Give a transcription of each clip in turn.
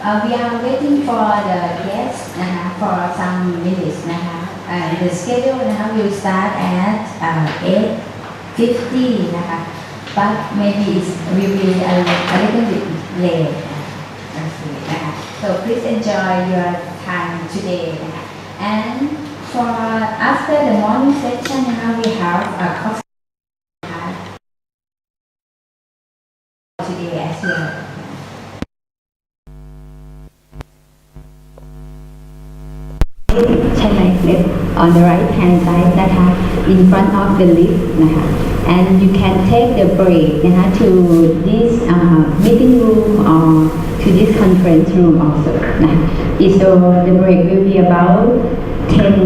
We are waiting for the guests for some minutes the schedule will start at 8:50 but maybe it will be a little bit late so please enjoy your time today and for after the morning session we have a coffee today as well. Channel left on the right hand side in front of the lift and you can take the break to this meeting room or to this conference room also so the break will be about 20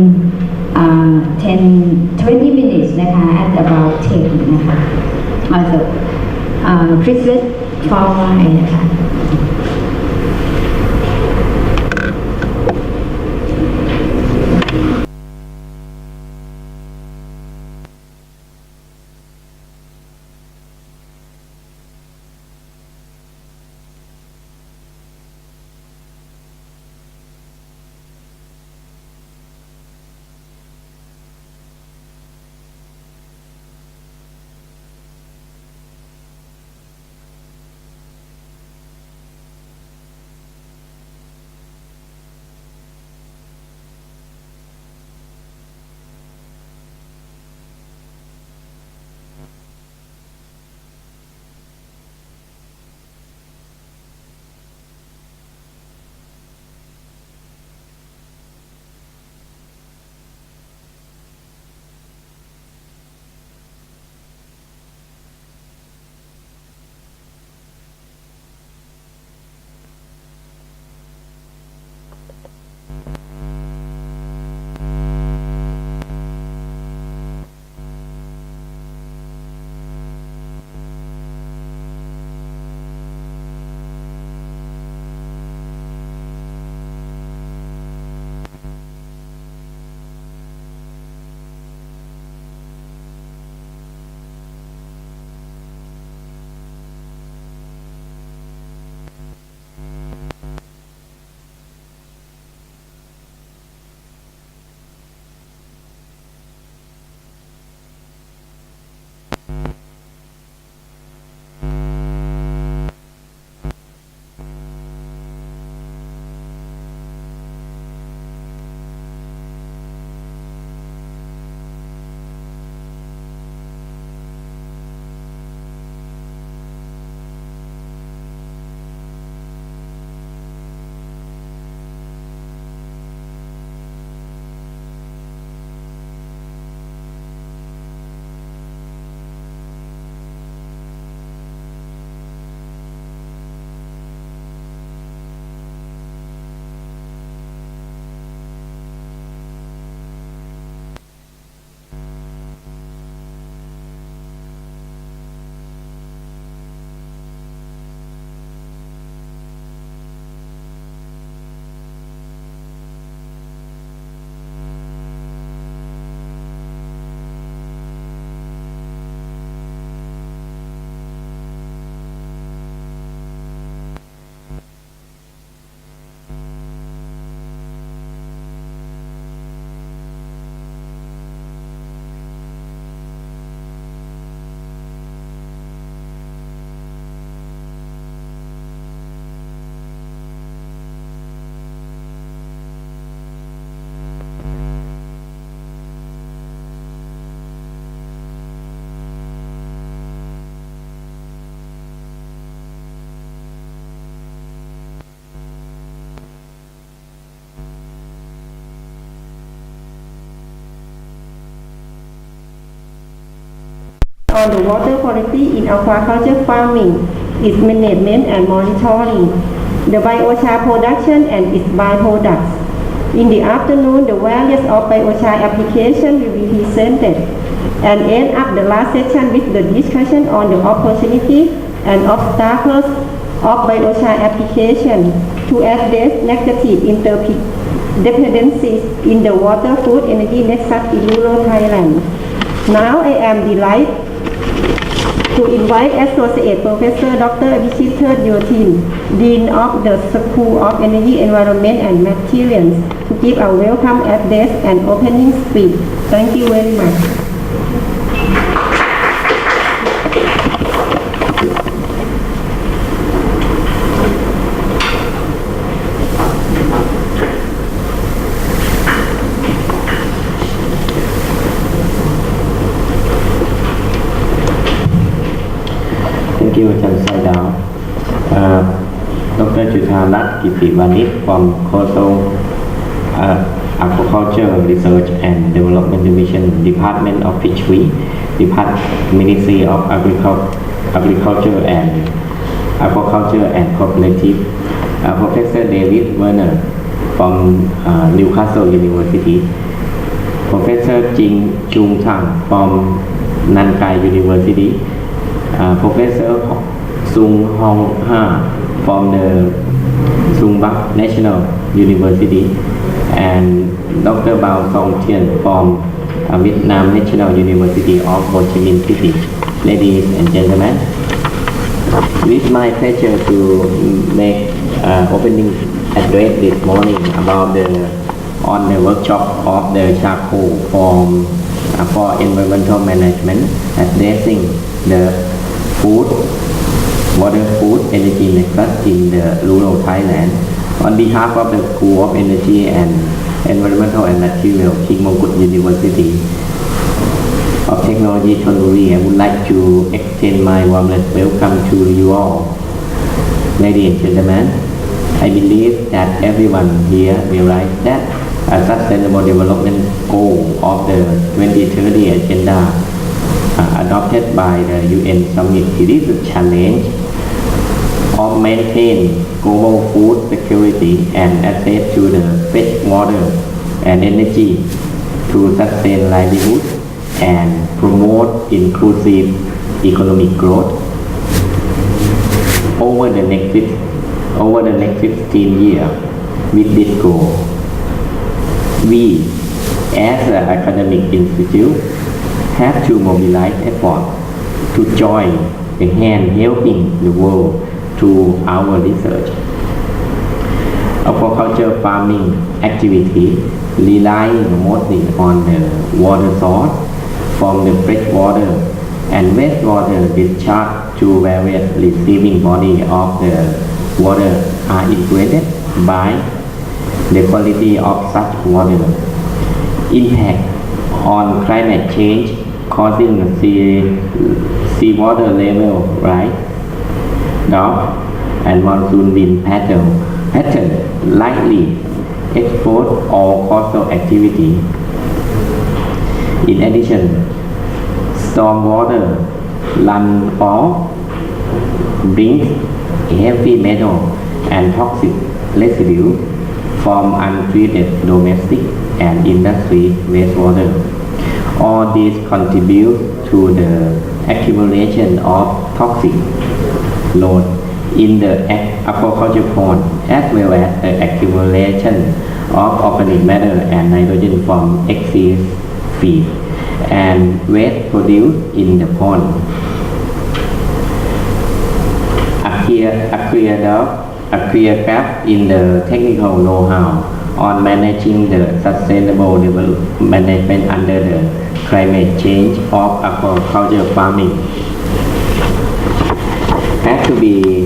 minutes at about 10 also please forward on the water quality in aquaculture farming, its management and monitoring, the biochar production and its byproducts. In the afternoon, the various of biochar application will be presented and end up the last session with the discussion on the opportunity and obstacles of biochar application to address negative interdependencies in the water food energy nexus in rural Thailand. Now I am delighted To invite Associate Professor Dr. Abhishek Yotin, Dean of the School of Energy, Environment and Materials, to give a welcome address and opening speech. Thank you very much. Thank you, Ajahn Saidao. Dr. Jutharat Kitivanit from Koso Aquaculture Research and Development Division, Department of Fishery, Ministry of Agriculture and Aquaculture and Cooperative. Professor David Werner from Newcastle University. Professor Jing Chung Chang from Nankai University. Professor Sung Hong Ha from the Sung Bak National University and Dr. Bao Song Thien from Vietnam National University of Ho Chi Minh City. Ladies and gentlemen, it is my pleasure to make opening address this morning about the workshop of the charcoal for environmental management, addressing the water, food, energy nexus in the rural Thailand. On behalf of the School of Energy and Environmental and Material, King Mongkut University of Technology, Thonburi, I would like to extend my warmest welcome to you all. Ladies and gentlemen, I believe that everyone here realizes that a sustainable development goal of the 2030 agenda adopted by the UN Summit, it is a challenge of maintain global food security and access to the fresh water and energy to sustain livelihood and promote inclusive economic growth. Over the next 15 years, with this goal, we as an academic institute have to mobilize efforts to join the hand helping the world to our research. Aquaculture farming activity relying mostly on the water source from the fresh water and wastewater discharged to various receiving bodies of the water are influenced by the quality of such water. Impact on climate change causing seawater level rise, drought and monsoon wind pattern likely expose all coastal activity. In addition, stormwater runoff brings heavy metal and toxic residue from untreated domestic and industry wastewater. All these contribute to the accumulation of toxic load in the aquaculture pond, as well as the accumulation of organic matter and nitrogen from excess feed and waste produced in the pond. A clear gap in the technical know-how on managing the sustainable management under the climate change of aquaculture farming has to be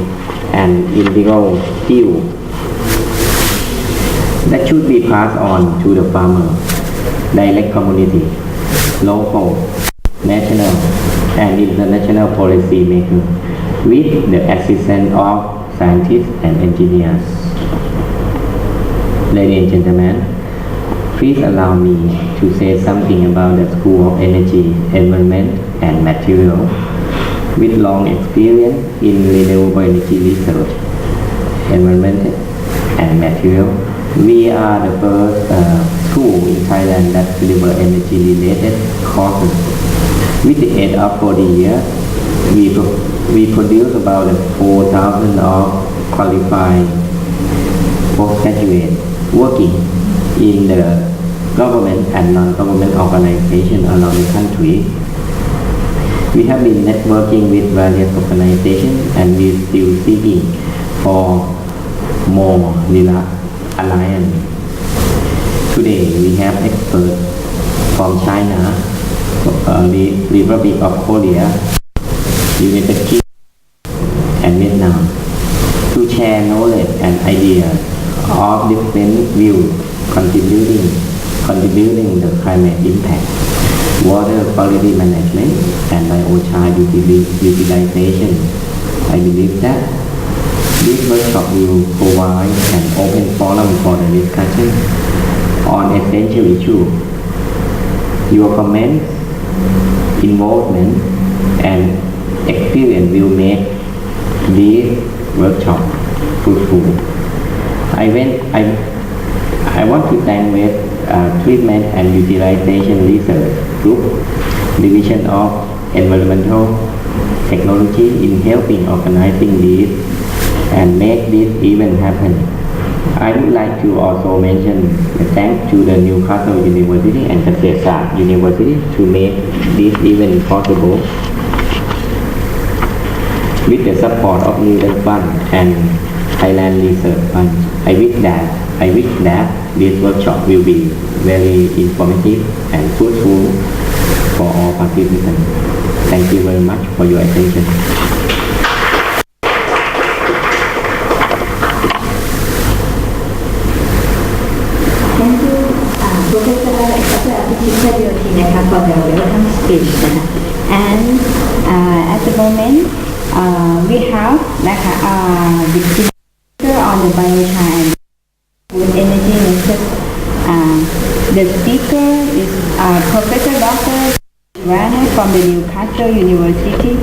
an integral skill that should be passed on to the farmer, direct community, local, national, and international policy makers with the assistance of scientists and engineers. Ladies and gentlemen, please allow me to say something about the School of Energy, Environment and Material with long experience in renewable energy research, environment and material. We are the first school in Thailand that deliver energy related courses. With the aid of 40 years, we produce about 4,000 of qualified postgraduates working in the government and non-government organizations around the country. We have been networking with various organizations and we still seeking for more alliance. Today we have experts from China, Republic of Korea, United Kingdom and Vietnam to share knowledge and ideas of different views contributing the climate impact, water quality management and biochar utilization. I believe that this workshop will provide an open forum for the discussion on essential issues. Your comments, involvement and experience will make this workshop fruitful. I want to thank Waste Treatment and Utilization Research Group, Division of Environmental Technology in helping organizing this and make this event happen. I would like to also mention the thanks to the Newcastle University and Kasetsart University to make this event possible. With the support of Newton Fund and Thailand Research Fund, I wish that this workshop will be very informative and fruitful for all participants. Thank you very much for your attention. Thank you, Professor Abhijit for the welcome speech. And at the moment, we have the speaker on the biochar and with energy nexus. The speaker is Professor Dr. Werner from the Newcastle University.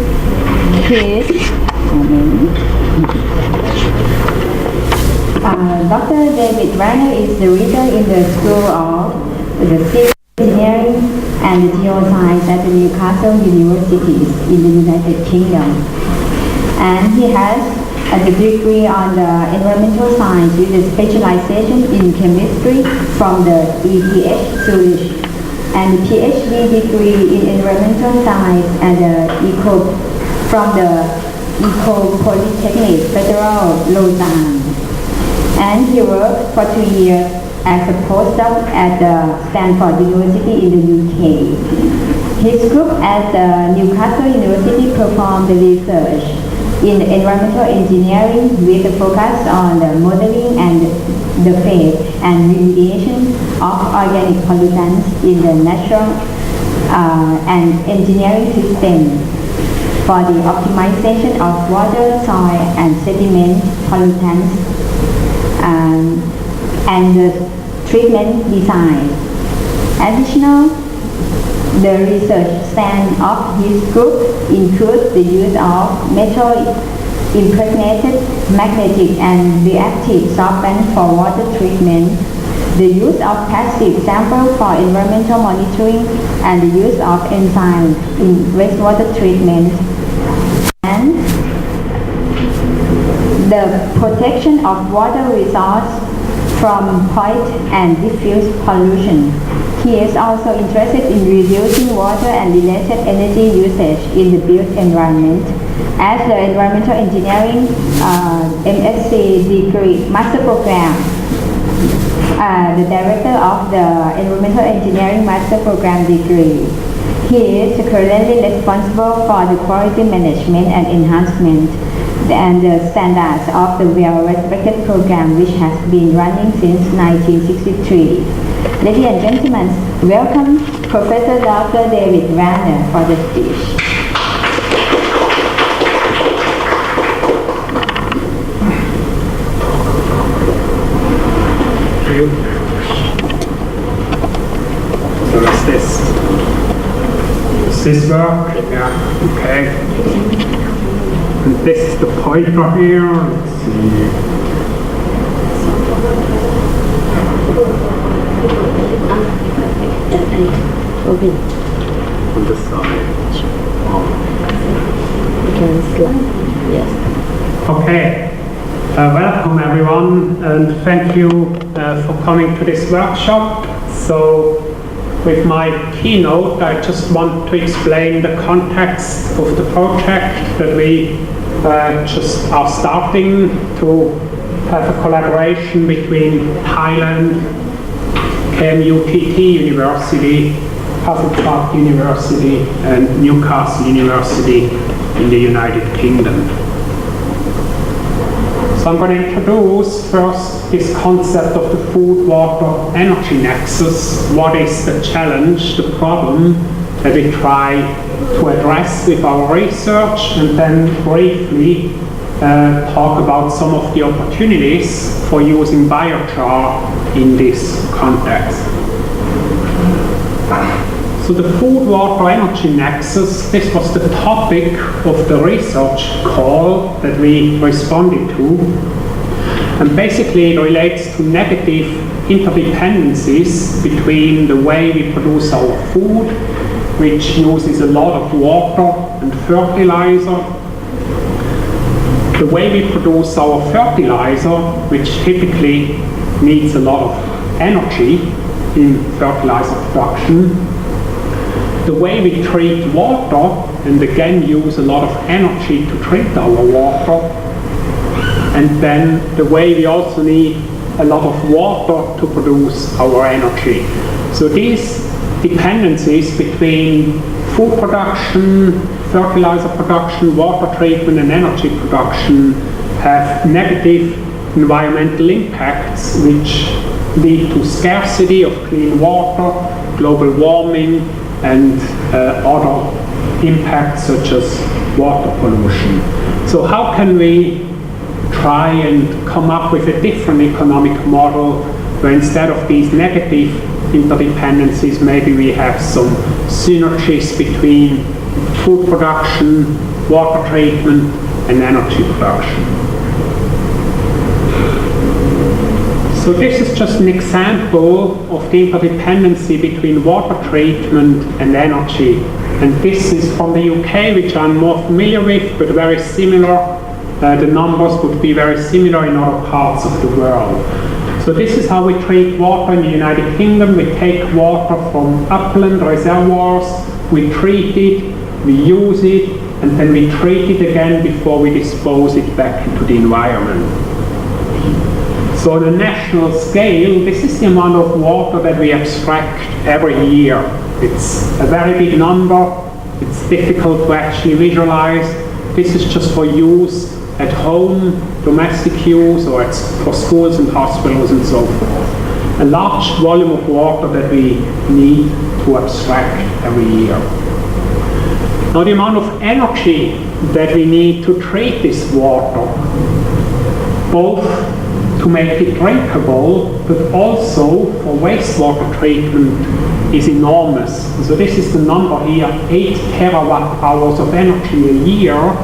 Dr. David Werner is the leader in the School of the Civil Engineering and the Geoscience at the Newcastle University in the United Kingdom. And he has a degree on the environmental science with a specialization in chemistry from the ETH Zurich and a PhD degree in environmental science and from the Eco Polytechnic Federal Lausanne. And he worked for 2 years as a postdoc at the Stanford University in the UK. His group at the Newcastle University performed research in environmental engineering with a focus on the modeling and the phase and remediation of organic pollutants in the natural and engineering system for the optimization of water, soil and sediment pollutants and the treatment design. Additional, the research stand of his group includes the use of metal-impregnated magnetic and reactive solvent for water treatment, the use of passive sample for environmental monitoring, and the use of enzymes in wastewater treatment, and the protection of water resource from point and diffuse pollution. He is also interested in reducing water and related energy usage in the built environment. As the Environmental Engineering MSc degree Master Program, the Director of the Environmental Engineering Master Program degree. He is currently responsible for the quality management and enhancement and the standards of the well-respected program which has been running since 1963. Ladies and gentlemen, welcome Professor Dr. David Werner for the speech. So what's this? Does this work? Yeah, okay. And this is the pointer here. Let's see. Okay. On the side. You can slide. Yes. Okay. Welcome everyone and thank you for coming to this workshop. So with my keynote, I just want to explain the context of the project that we just are starting to have a collaboration between Thailand, KMUTT University, Park University and Newcastle University in the United Kingdom. So I'm going to introduce first this concept of the food, water, energy nexus. What is the challenge, the problem that we try to address with our research, and then briefly talk about some of the opportunities for using biochar in this context. So the food, water, energy nexus, this was the topic of the research call that we responded to. And basically it relates to negative interdependencies between the way we produce our food, which uses a lot of water and fertilizer, the way we produce our fertilizer, which typically needs a lot of energy in fertilizer production, the way we treat water, and again use a lot of energy to treat our water, and then the way we also need a lot of water to produce our energy. So these dependencies between food production, fertilizer production, water treatment and energy production have negative environmental impacts which lead to scarcity of clean water, global warming and other impacts such as water pollution. So how can we try and come up with a different economic model where instead of these negative interdependencies, maybe we have some synergies between food production, water treatment and energy production. So this is just an example of the interdependency between water treatment and energy. And this is from the UK, which I'm more familiar with, but very similar. The numbers would be very similar in other parts of the world. So this is how we treat water in the United Kingdom. We take water from upland reservoirs, we treat it, we use it, and then we treat it again before we dispose it back into the environment. So on a national scale, this is the amount of water that we abstract every year. It's a very big number. It's difficult to actually visualize. This is just for use at home, domestic use, or for schools and hospitals and so forth. A large volume of water that we need to abstract every year. Now the amount of energy that we need to treat this water, both to make it drinkable, but also for wastewater treatment, is enormous. So this is the number here, 8 terawatt hours of energy a year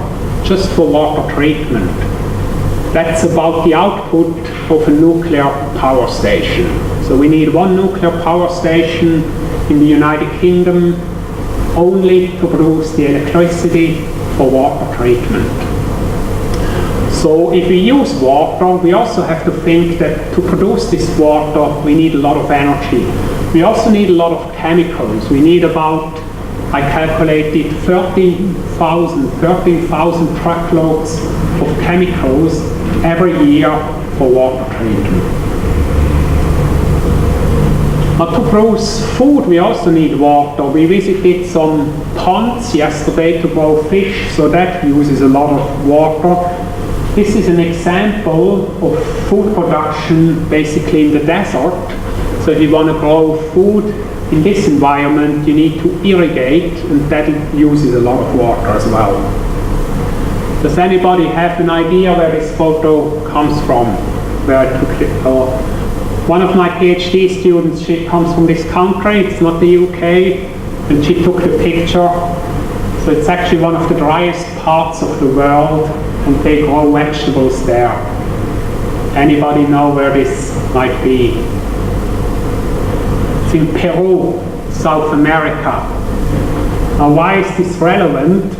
just for water treatment. That's about the output of a nuclear power station. So we need one nuclear power station in the United Kingdom only to produce the electricity for water treatment. So if we use water, we also have to think that to produce this water, we need a lot of energy. We also need a lot of chemicals. We need about, I calculated, 13,000 truckloads of chemicals every year for water treatment. Now to produce food, we also need water. We visited some ponds yesterday to grow fish, so that uses a lot of water. This is an example of food production basically in the desert. So if you want to grow food in this environment, you need to irrigate, and that uses a lot of water as well. Does anybody have an idea where this photo comes from, where I took it? One of my PhD students, she comes from this country, it's not the UK, and she took the picture. So it's actually one of the driest parts of the world, and they grow vegetables there. Anybody know where this might be? It's in Peru, South America. Now why is this relevant?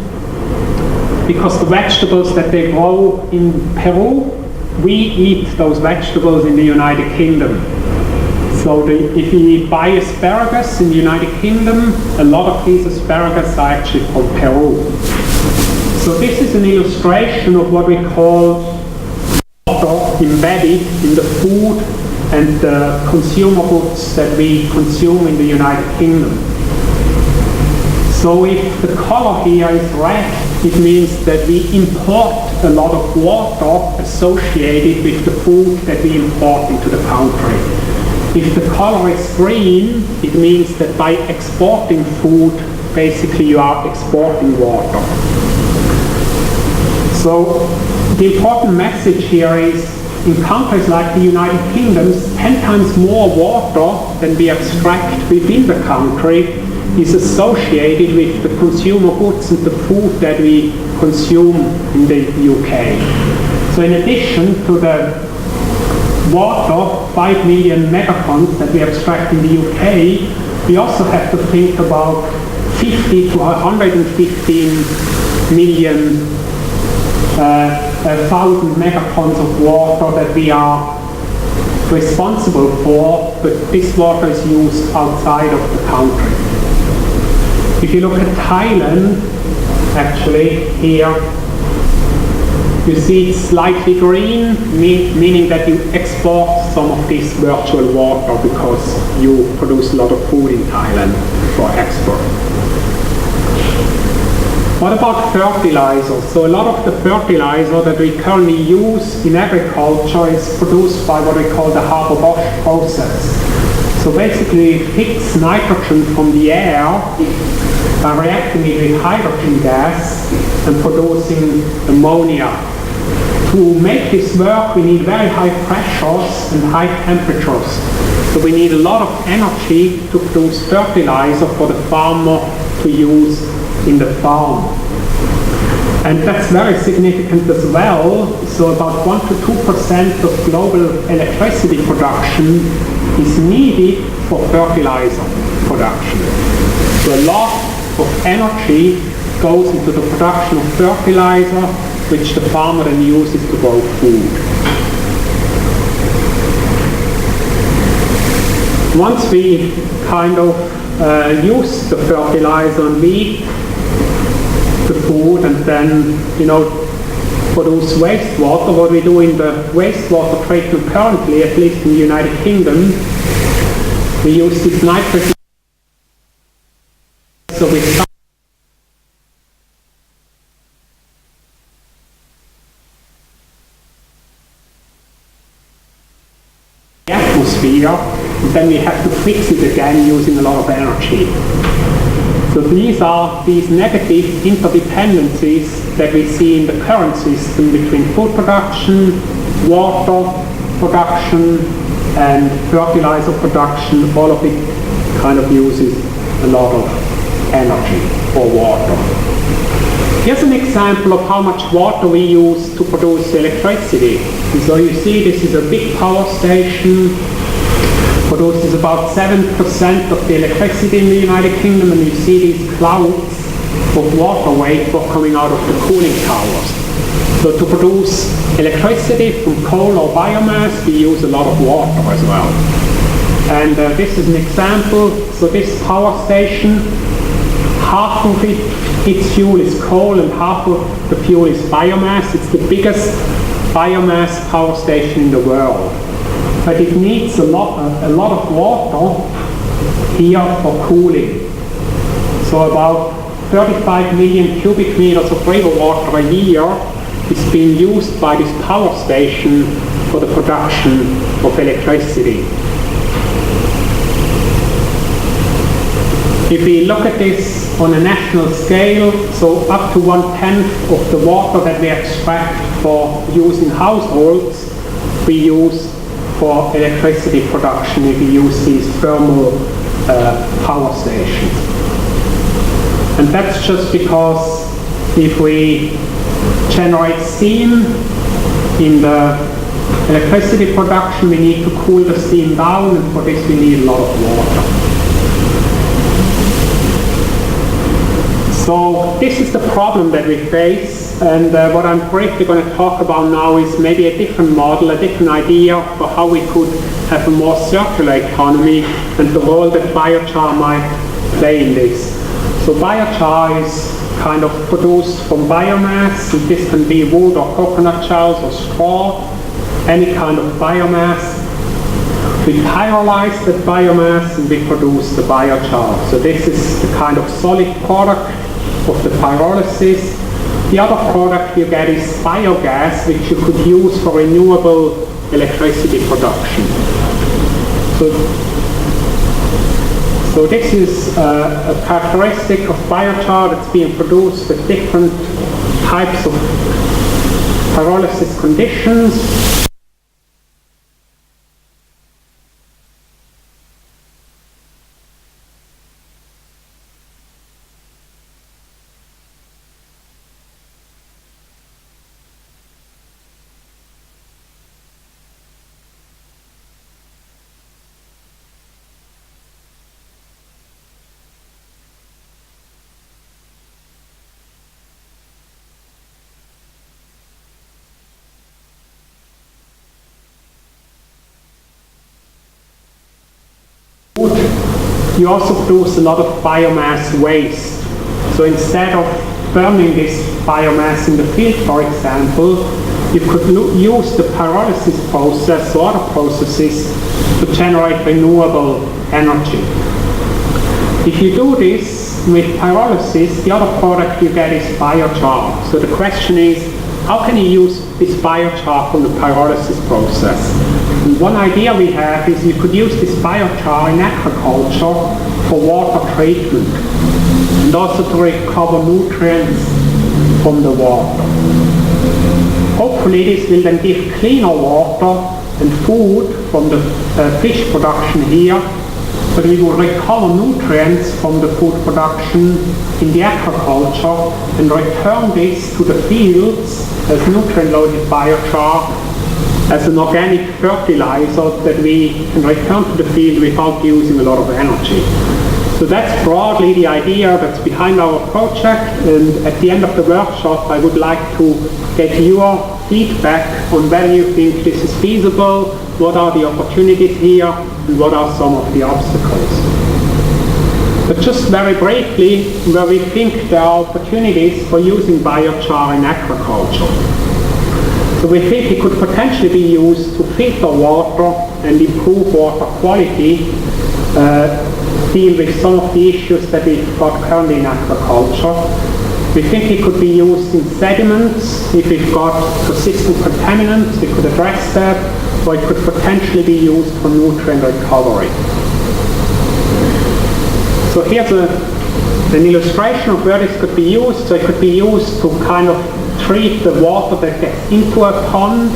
Because the vegetables that they grow in Peru, we eat those vegetables in the United Kingdom. So if we buy asparagus in the United Kingdom, a lot of these asparagus are actually from Peru. So this is an illustration of what we call water embedded in the food and the consumer goods that we consume in the United Kingdom. So if the color here is red, it means that we import a lot of water associated with the food that we import into the country. If the color is green, it means that by exporting food, basically you are exporting water. So the important message here is, in countries like the United Kingdom, 10 times more water than we extract within the country is associated with the consumer goods and the food that we consume in the UK. So in addition to the water, 5 million megatons that we extract in the UK, we also have to think about 50 to 115 million 1,000 megatons of water that we are responsible for, but this water is used outside of the country. If you look at Thailand, actually here, you see it's slightly green, meaning that you export some of this virtual water because you produce a lot of food in Thailand for export. What about fertilizer? So a lot of the fertilizer that we currently use in agriculture is produced by what we call the Haber-Bosch process. So basically it picks nitrogen from the air by reacting it with hydrogen gas and producing ammonia. To make this work, we need very high pressures and high temperatures. So we need a lot of energy to produce fertilizer for the farmer to use in the farm. And that's very significant as well. So about 1 to 2% of global electricity production is needed for fertilizer production. So a lot of energy goes into the production of fertilizer, which the farmer then uses to grow food. Once we kind of use the fertilizer and we the food and then, produce wastewater. What we do in the wastewater treatment currently, at least in the United Kingdom, we use this nitrogen. So we start the atmosphere, and then we have to fix it again using a lot of energy. So these are these negative interdependencies that we see in the current system between food production, water production, and fertilizer production. All of it kind of uses a lot of energy or water. Here's an example of how much water we use to produce electricity. And so you see this is a big power station. Produces about 7% of the electricity in the United Kingdom, and you see these clouds of water vapor coming out of the cooling towers. So to produce electricity from coal or biomass, we use a lot of water as well. And this is an example. So this power station, half of its fuel is coal and half of the fuel is biomass. It's the biggest biomass power station in the world. But it needs a lot of water here for cooling. So about 35 million cubic meters of river water a year is being used by this power station for the production of electricity. If we look at this on a national scale, so up to 1/10 of the water that we extract for use in households, we use for electricity production if we use these thermal power stations. And that's just because if we generate steam in the electricity production, we need to cool the steam down, and for this we need a lot of water. So this is the problem that we face, and what I'm briefly going to talk about now is maybe a different model, a different idea for how we could have a more circular economy and the role that biochar might play in this. So biochar is kind of produced from biomass, and this can be wood or coconut shells or straw, any kind of biomass. We pyrolyze that biomass and we produce the biochar. So this is the kind of solid product of the pyrolysis. The other product you get is biogas, which you could use for renewable electricity production. So this is a characteristic of biochar that's being produced with different types of pyrolysis conditions. You also produce a lot of biomass waste. So instead of burning this biomass in the field, for example, you could use the pyrolysis process or other processes to generate renewable energy. If you do this with pyrolysis, the other product you get is biochar. So the question is, how can you use this biochar from the pyrolysis process? And one idea we have is you could use this biochar in agriculture for water treatment and also to recover nutrients from the water. Hopefully this will then give cleaner water and food from the fish production here, but we will recover nutrients from the food production in the agriculture and return this to the fields as nutrient-loaded biochar as an organic fertilizer that we can return to the field without using a lot of energy. So that's broadly the idea that's behind our project, and at the end of the workshop I would like to get your feedback on whether you think this is feasible, what are the opportunities here, and what are some of the obstacles. But just very briefly, where we think there are opportunities for using biochar in agriculture. So we think it could potentially be used to filter water and improve water quality, deal with some of the issues that we've got currently in agriculture. We think it could be used in sediments. If we've got persistent contaminants, we could address that, or it could potentially be used for nutrient recovery. So here's an illustration of where this could be used. So it could be used to kind of treat the water that gets into a pond,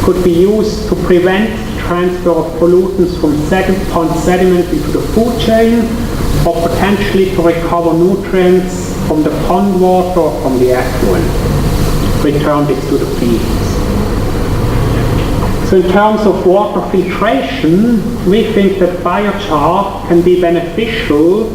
could be used to prevent transfer of pollutants from pond sediment into the food chain, or potentially to recover nutrients from the pond water or from the effluent, return this to the fields. So in terms of water filtration, we think that biochar can be beneficial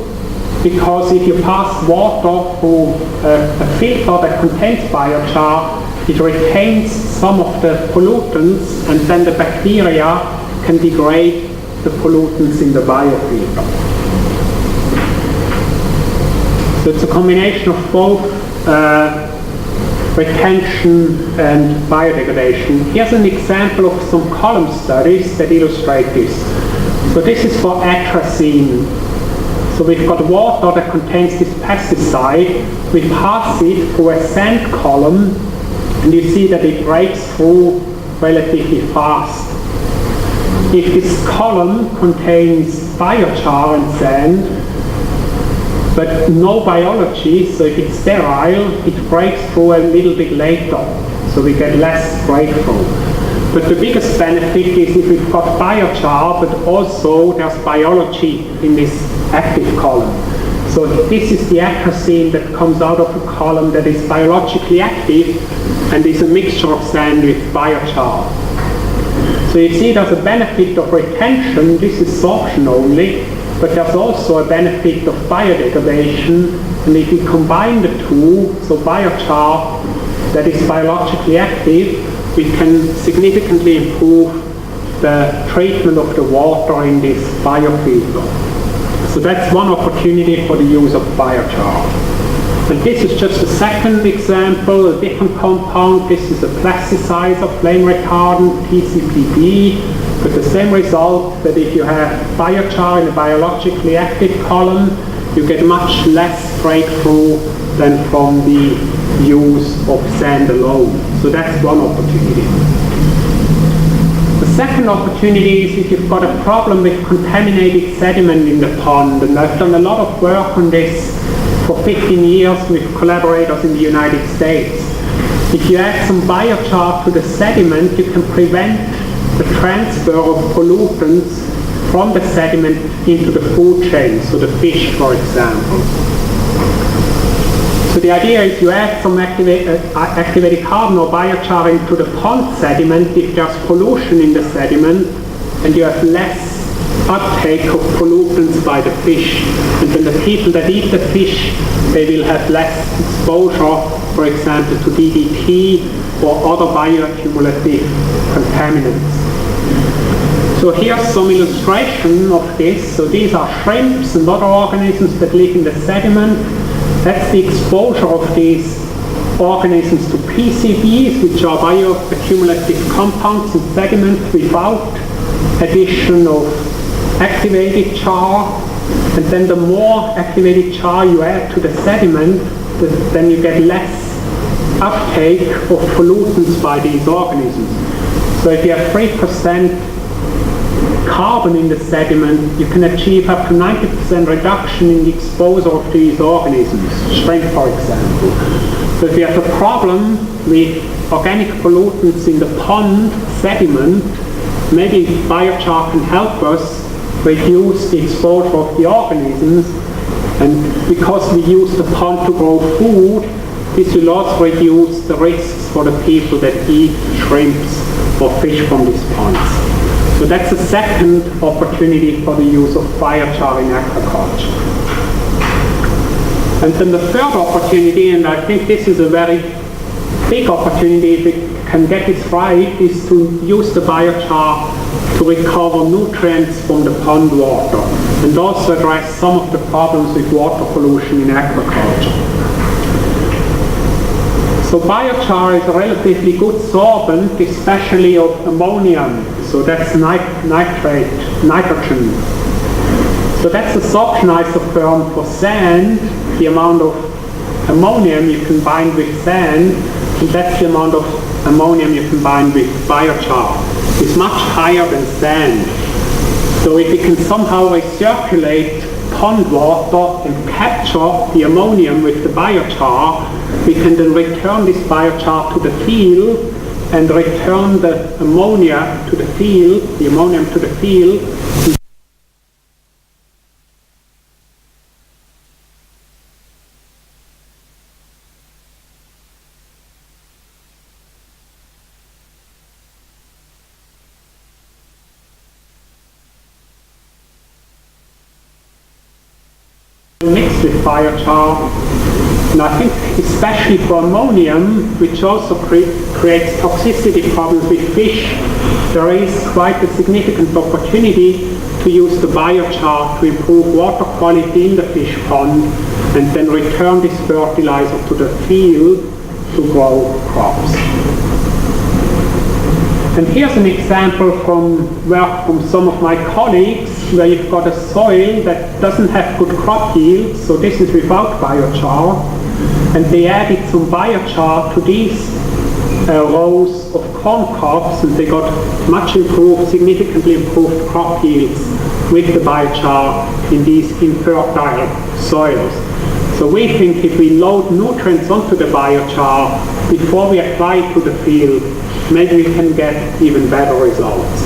because if you pass water through a filter that contains biochar, it retains some of the pollutants, and then the bacteria can degrade the pollutants in the biofilter. So it's a combination of both retention and biodegradation. Here's an example of some column studies that illustrate this. So this is for atrazine. So we've got water that contains this pesticide. We pass it through a sand column, and you see that it breaks through relatively fast. If this column contains biochar and sand, but no biology, so if it's sterile, it breaks through a little bit later, so we get less breakthrough. But the biggest benefit is if we've got biochar, but also there's biology in this active column. So this is the atrazine that comes out of a column that is biologically active and is a mixture of sand with biochar. So you see there's a benefit of retention, this is sorption only, but there's also a benefit of biodegradation And if we combine the two, so biochar that is biologically active, we can significantly improve the treatment of the water in this biofilter. So that's one opportunity for the use of biochar. And this is just a second example, a different compound. This is a plasticizer, flame retardant, TCPB, with the same result that if you have biochar in a biologically active column, you get much less breakthrough than from the use of sand alone. So that's one opportunity. The second opportunity is if you've got a problem with contaminated sediment in the pond, and I've done a lot of work on this for 15 years with collaborators in the United States. If you add some biochar to the sediment, you can prevent the transfer of pollutants from the sediment into the food chain, so the fish, for example. So the idea is you add some activated carbon or biochar into the pond sediment if there's pollution in the sediment, and you have less uptake of pollutants by the fish. And then the people that eat the fish, they will have less exposure, for example, to DDT or other bioaccumulative contaminants. So here's some illustration of this. So these are shrimps and other organisms that live in the sediment. That's the exposure of these organisms to PCBs, which are bioaccumulative compounds in sediment without addition of activated char. And then the more activated char you add to the sediment, then you get less uptake of pollutants by these organisms. So if you have 3% carbon in the sediment, you can achieve up to 90% reduction in the exposure of these organisms, shrimp for example. So if you have a problem with organic pollutants in the pond sediment, maybe biochar can help us reduce the exposure of the organisms, and because we use the pond to grow food, this will also reduce the risks for the people that eat shrimps or fish from these ponds. So that's the second opportunity for the use of biochar in aquaculture. And then the third opportunity, and I think this is a very big opportunity if we can get this right, is to use the biochar to recover nutrients from the pond water and also address some of the problems with water pollution in aquaculture. So biochar is a relatively good sorbent, especially of ammonium. So that's nitrogen. So that's the sorption isotherm for sand, the amount of ammonium you can bind with sand, and that's the amount of ammonium you can bind with biochar. It's much higher than sand. So if we can somehow recirculate pond water and capture the ammonium with the biochar, we can then return this biochar to the field and return the ammonia to the field, the ammonium to the field. Mixed with biochar, and I think especially for ammonium, which also creates toxicity problems with fish, there is quite a significant opportunity to use the biochar to improve water quality in the fish pond and then return this fertilizer to the field to grow crops. And here's an example from work from some of my colleagues where you've got a soil that doesn't have good crop yield, so this is without biochar, and they added some biochar to these rows of corn crops, and they got much improved, significantly improved crop yields with the biochar in these infertile soils. So we think if we load nutrients onto the biochar before we apply it to the field, maybe we can get even better results.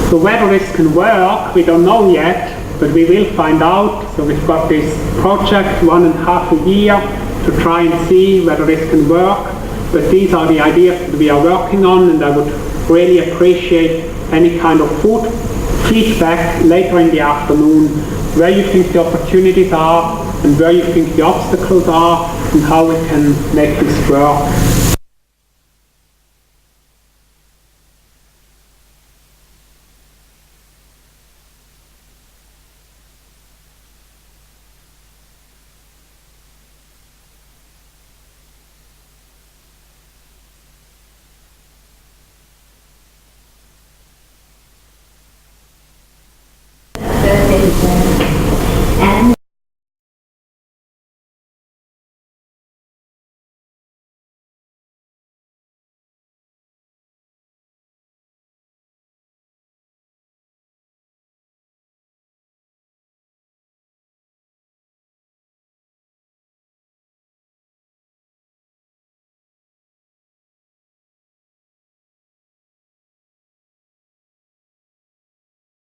So whether this can work, we don't know yet, but we will find out. So we've got this project 1.5 year to try and see whether this can work. But these are the ideas that we are working on, and I would really appreciate any kind of food feedback later in the afternoon where you think the opportunities are and where you think the obstacles are and how we can make this work.